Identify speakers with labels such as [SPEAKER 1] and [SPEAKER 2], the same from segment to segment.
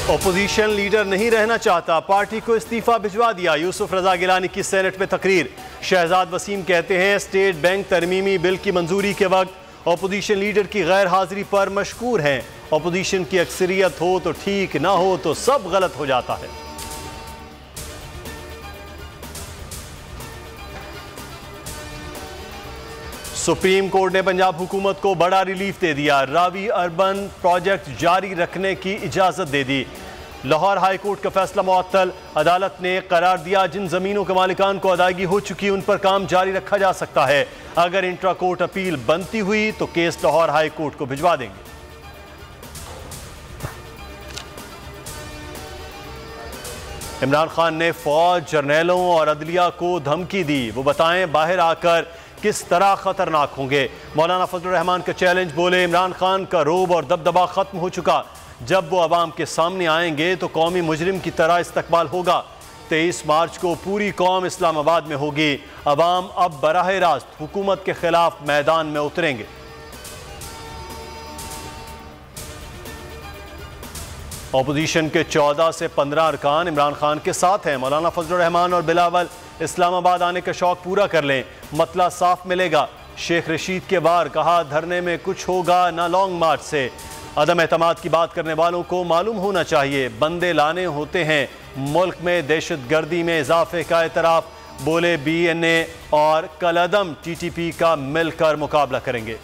[SPEAKER 1] Opposition leader नहीं रहना चाहता, पार्टी को इस्तीफा भिजवा दिया। यूसुफ रजा गिलानी की सेनेट में तकरीर। शहजाद वसीम कहते हैं स्टेट बैंक तरमीमी बिल की मंजूरी के वक्त ओपोजिशन लीडर की गैर हाजिरी पर मशकूर हैं। ओपोजिशन की अक्सरियत हो तो ठीक, ना हो तो सब गलत हो जाता है। सुप्रीम कोर्ट ने पंजाब हुकूमत को बड़ा रिलीफ दे दिया। रावी अर्बन प्रोजेक्ट जारी रखने की इजाजत दे दी। लाहौर हाई कोर्ट का फैसला मुअत्तल। अदालत ने करार दिया जिन जमीनों के मालिकान को अदायगी हो चुकी उन पर काम जारी रखा जा सकता है। अगर इंट्रा कोर्ट अपील बनती हुई तो केस लाहौर हाई कोर्ट को भिजवा देंगे। इमरान खान ने फौज, जर्नैलों और अदलिया को धमकी दी, वो बताएं बाहर आकर किस तरह खतरनाक होंगे। मौलाना फजलुर रहमान का चैलेंज, बोले इमरान खान का रोब और दबदबा खत्म हो चुका, जब वो अवाम के सामने आएंगे तो कौमी मुजरिम की तरह इस्तकबाल होगा। 23 मार्च को पूरी कौम इस्लामाबाद में होगी। अवाम अब बराह रास्त हुकूमत के खिलाफ मैदान में उतरेंगे। अपोजिशन के 14 से 15 अरकान इमरान खान के साथ हैं। मौलाना फजलुर रहमान और बिलावल इस्लामाबाद आने का शौक पूरा कर लें, मतला साफ मिलेगा। शेख रशीद के बार कहा धरने में कुछ होगा ना लॉन्ग मार्च से। अदम एतमाद की बात करने वालों को मालूम होना चाहिए बंदे लाने होते हैं। मुल्क में दहशत गर्दी में इजाफे का एतराफ, बोले BNA और कलअदम TTP का मिलकर मुकाबला करेंगे।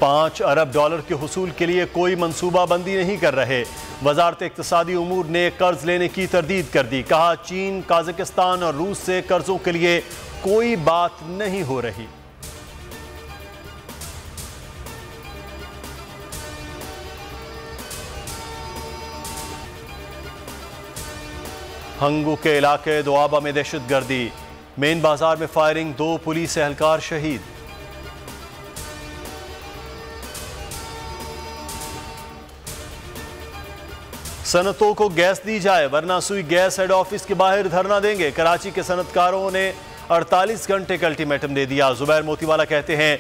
[SPEAKER 1] $5 अरब के हुसूल के लिए कोई मंसूबाबंदी नहीं कर रहे। वजारत इक्तिसादी उमूर ने कर्ज लेने की तरदीद कर दी। कहा चीन, काज़ाकिस्तान और रूस से कर्जों के लिए कोई बात नहीं हो रही। हंगू के इलाके दोआबा में दहशत गर्दी, मेन बाजार में फायरिंग, 2 पुलिस एहलकार शहीद। सनतों को गैस दी जाए वरना सुई गैस हेड ऑफिस के बाहर धरना देंगे। कराची के सनतकारों ने 48 घंटे का अल्टीमेटम दे दिया। जुबैर मोतीवाला कहते हैं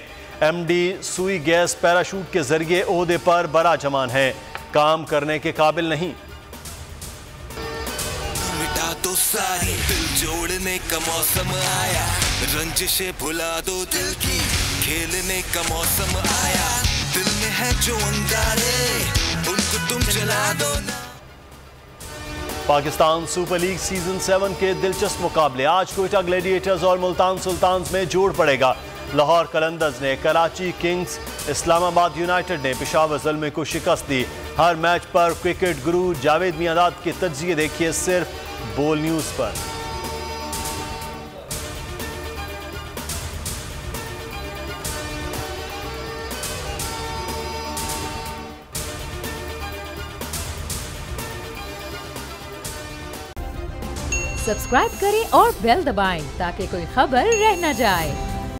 [SPEAKER 1] MD सुई गैस पैराशूट के जरिए ओहदे पर बड़ा जमान है, काम करने के काबिल नहीं।
[SPEAKER 2] मिटा दो सारी दिल जोड़ने का मौसम आया, रंजिशें भुला दो दिल की, खेलने का मौसम आया। दिल में है जो अंगारे उनको तुम जला दो ना।
[SPEAKER 1] पाकिस्तान सुपर लीग सीजन 7 के दिलचस्प मुकाबले आज क्वेटा ग्लैडिएटर्स और मुल्तान सुल्तान्स में जोड़ पड़ेगा। लाहौर कलंदर्स ने कराची किंग्स, इस्लामाबाद यूनाइटेड ने पेशावर ज़ल्मे को शिकस्त दी। हर मैच पर क्रिकेट गुरु जावेद मियांदाद के तज्जिए देखिए सिर्फ बोल न्यूज़ पर।
[SPEAKER 3] सब्सक्राइब करें और बेल दबाएं ताकि कोई खबर रह न जाए।